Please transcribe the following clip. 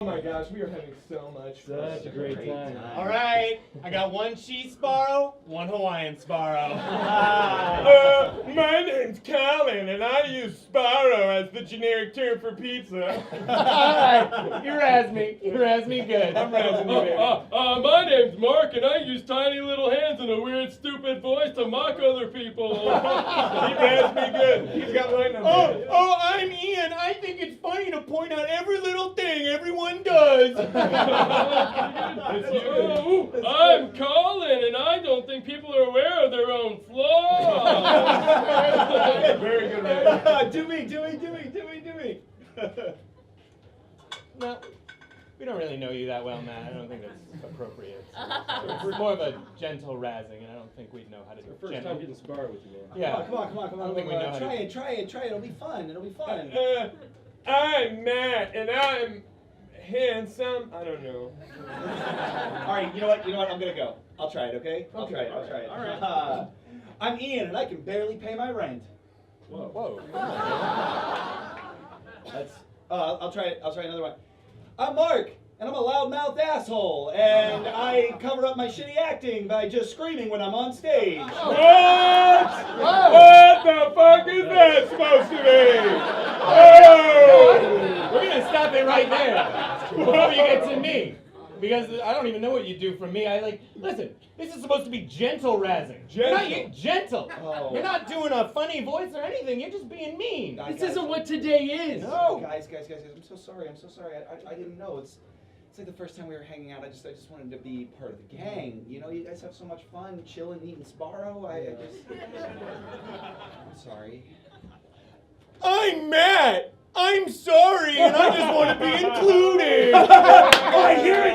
Oh my gosh, we are having so much fun. Such a great time. All right, I got one cheese sparrow, one Hawaiian sparrow. My name's Colin, and I use sparrow as the generic term for pizza. All right, you razz me. You razz me good. I'm razzing you, baby. My name's Mark, and I use tiny little hands and a weird, stupid voice to mock other people. He razzed me good. He's got my number. I'm Ian. I think it's funny to point out every little thing everyone does. I'm Colin, and I don't think people are aware of their own flaws. Very good, man. Do me. No, we don't really know you that well, Matt. I don't think that's appropriate. It's more of a gentle razzing, and I don't think we'd know how to do it. First time getting sparred with you, man. Yeah. Come on. I don't think we know how Try to. it. It'll be fun. I'm Matt, and I'm handsome. I don't know. All right, you know what? I'm gonna go. I'll try it, okay? I'll try it. All right. I'm Ian, and I can barely pay my rent. Whoa. I'll try it. I'll try another one. I'm Mark, and I'm a loudmouth asshole, and I cover up my shitty acting by just screaming when I'm on stage. What? What the fuck is that supposed to be? Oh! We're gonna stop it right there before you get to me, because I don't even know what you do for me. Listen. This is supposed to be gentle razzing. Gentle. Oh. You're not doing a funny voice or anything. You're just being mean. This isn't what today is. No, guys. I'm so sorry. I didn't know. It's like the first time we were hanging out. I just wanted to be part of the gang. You know, you guys have so much fun chilling, eating sparrow. I'm sorry. I'm Matt. I'm sorry, and I just want to be included. I hear it.